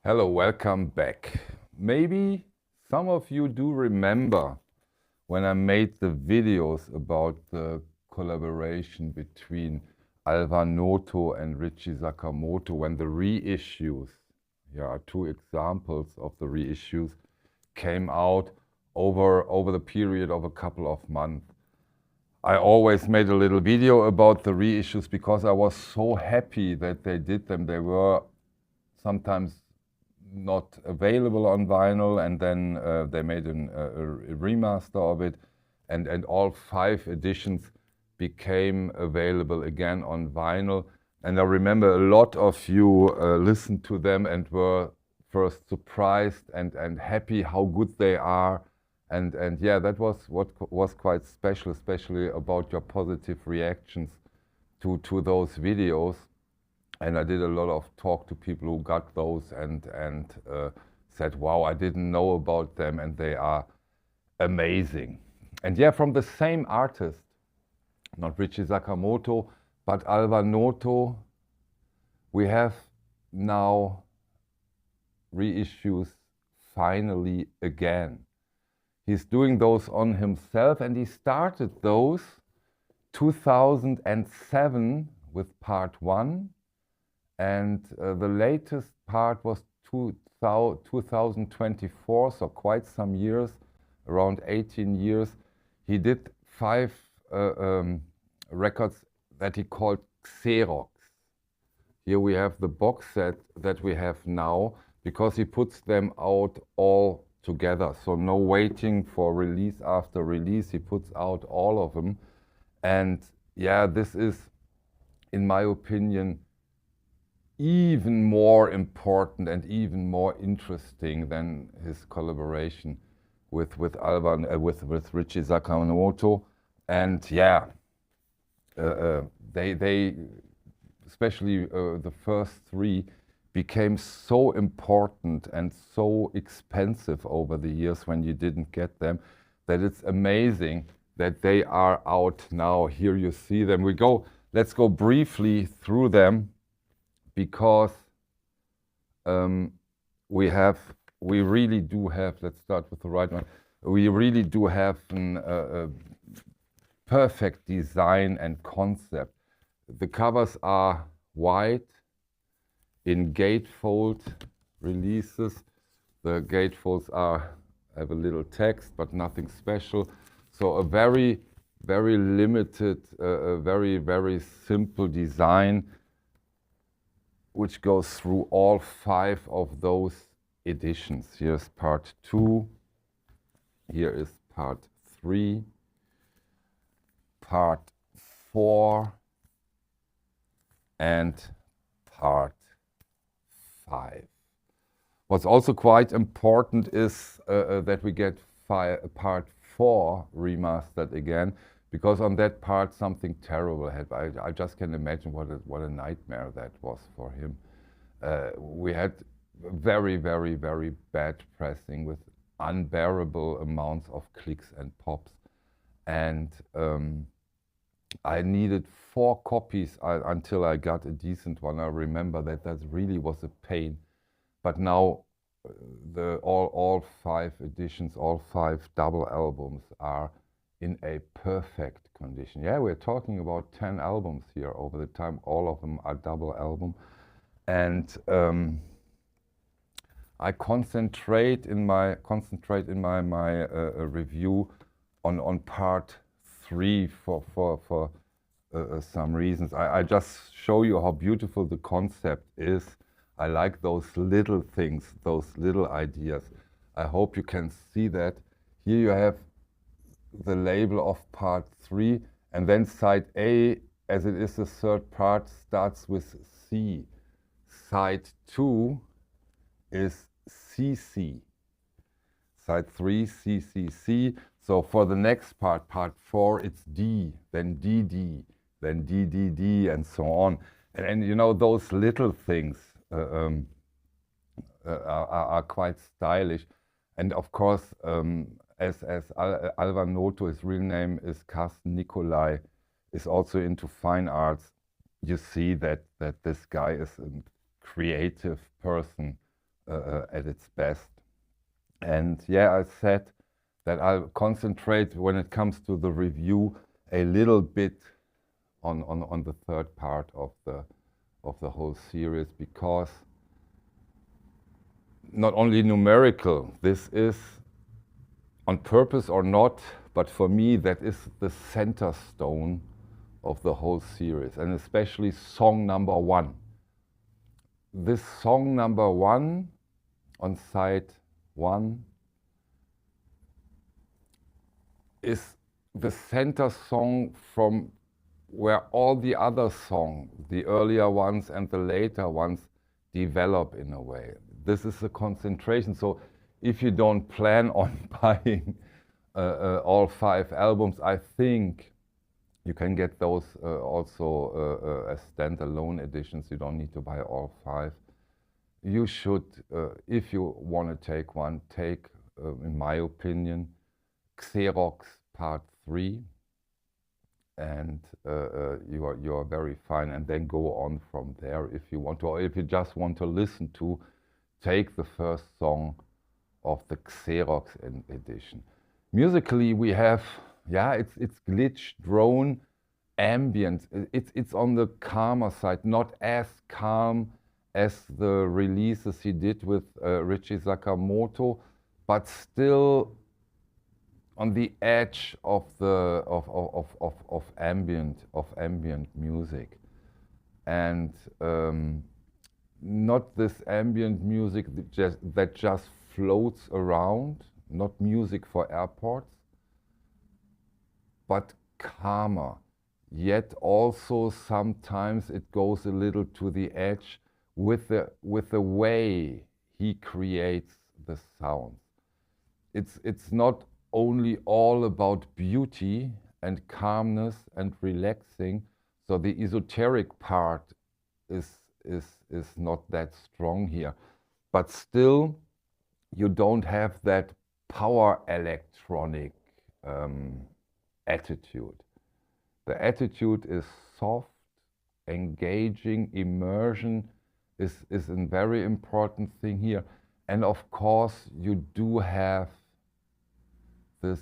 Hello, welcome back. Maybe some of you do remember when I made the videos about the collaboration between Alva Noto and Richie Sakamoto when the reissues, here are two examples of the reissues, came out over the period of a couple of months. I always made a little video about the reissues because I was so happy that they did them. They were sometimes not available on vinyl, and then they made a remaster of it, and all 5 editions became available again on vinyl. And I remember a lot of you listened to them and were first surprised and happy how good they are. And yeah, that was what was quite special, especially about your positive reactions to those videos. And I did a lot of talk to people who got those and said, wow, I didn't know about them and they are amazing. And yeah, from the same artist, not Richie Sakamoto, but Alva Noto, we have now reissues finally again. He's doing those on himself, and he started those 2007 with part 1. And the latest part was 2024, so quite some years, around 18 years. He did 5 records that he called Xerox. Here we have the box set that we have now, because he puts them out all together. So no waiting for release after release, he puts out all of them. And yeah, this is, in my opinion, even more important and even more interesting than his collaboration with Richie Sakamoto. And yeah, they especially the first 3 became so important and so expensive over the years when you didn't get them, that it's amazing that they are out now. Here you see them. Let's go briefly through them, because we really do have, let's start with the right one, we really do have a perfect design and concept. The covers are white in gatefold releases. The gatefolds have a little text, but nothing special. So a very, very limited, very, very simple design, which goes through all 5 of those editions. Here's part 2, here is part 3, part 4, and part 5. What's also quite important is that we get part 4 remastered again, because on that part something terrible happened. I just can imagine what a nightmare that was for him. We had very, very, very bad pressing with unbearable amounts of clicks and pops. And I needed 4 copies until I got a decent one. I remember that really was a pain. But now all 5 editions, all 5 double albums are in a perfect condition. Yeah, we're talking about 10 albums here over the time. All of them are double album. And I concentrate in my review on part 3 for some reasons. I just show you how beautiful the concept is. I like those little things, those little ideas. I hope you can see that. Here you have the label of part 3, and then side A, as it is the 3rd part, starts with C. Side 2 is CC. Side 3, CCC. So for the next part, part 4, it's D, then DD, then DDD, and so on. And you know, those little things are quite stylish. And of course, as Alva Noto, his real name is Carsten Nicolai, is also into fine arts. You see that this guy is a creative person at its best. And yeah, I said that I'll concentrate when it comes to the review a little bit on the third part of the whole series, because not only numerical, this is on purpose or not, but for me that is the center stone of the whole series, and especially song number 1. This song number 1 on side 1 is the center song from where all the other songs, the earlier ones and the later ones, develop in a way. This is a concentration. So if you don't plan on buying all 5 albums, I think you can get those also as standalone editions. You don't need to buy all 5. You should, if you want to take one, take, in my opinion, Xerox Part 3, and you are very fine, and then go on from there if you want to, or if you just want to listen to, take the first song of the Xerox edition. Musically, we have, yeah, it's glitch, drone, ambient. It's on the calmer side, not as calm as the releases he did with Ryuichi Sakamoto, but still on the edge of the ambient music, and not this ambient music that just floats around, not music for airports, but calmer. Yet also sometimes it goes a little to the edge with the way he creates the sounds. It's not only all about beauty and calmness and relaxing. So the esoteric part is not that strong here. But still, you don't have that power electronic attitude. The attitude is soft, engaging, immersion is a very important thing here. And of course, you do have this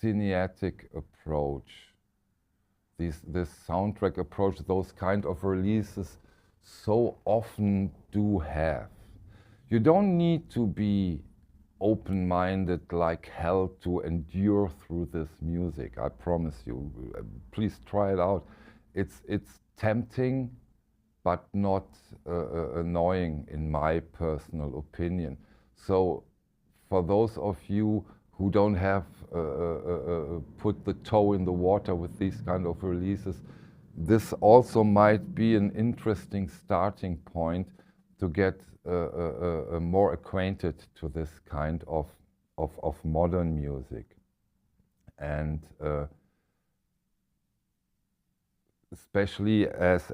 cineatic approach, this soundtrack approach, those kind of releases so often do have. You don't need to be open-minded like hell to endure through this music, I promise you. Please try it out. It's tempting, but not annoying in my personal opinion. So for those of you who don't have put the toe in the water with these kind of releases, this also might be an interesting starting point to get more acquainted to this kind of modern music. And especially as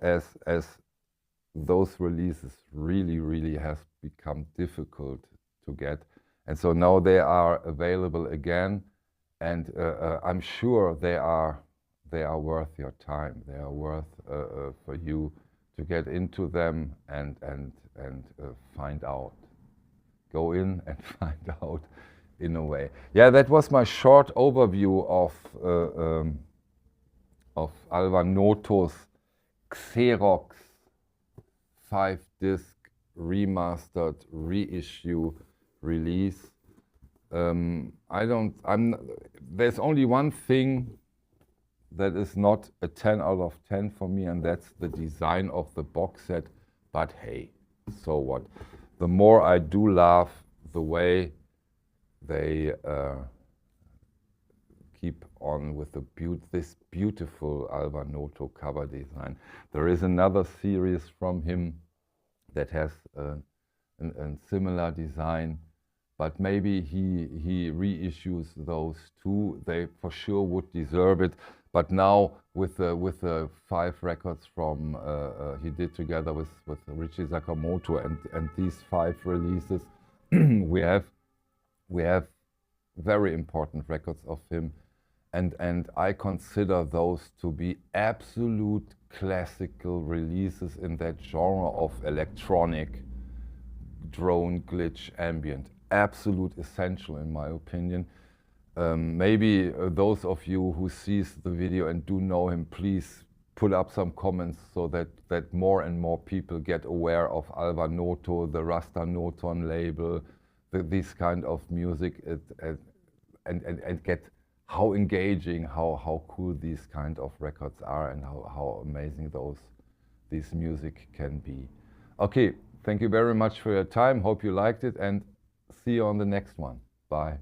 those releases really has become difficult to get. And so now they are available again, and I'm sure they are worth your time. They are worth for you to get into them and find out. Go in and find out, in a way. Yeah, that was my short overview of Alva Noto's Xerox 5-disc remastered reissue release. There's only one thing that is not a 10 out of 10 for me, and that's the design of the box set. But hey, so what? The more I do love the way they keep on with this beautiful Alva Noto cover design. There is another series from him that has a similar design, but maybe he reissues those too. They for sure would deserve it. But now with the 5 records from he did together with Ryuichi Sakamoto and these 5 releases, we have very important records of him, and I consider those to be absolute classical releases in that genre of electronic drone, glitch, ambient. Absolute essential in my opinion. Maybe those of you who sees the video and do know him, please put up some comments so that more and more people get aware of Alva Noto, the Rasta Noton label, this kind of music, and get how engaging, how cool these kind of records are, and how amazing this music can be. Okay, thank you very much for your time. Hope you liked it, and see you on the next one. Bye.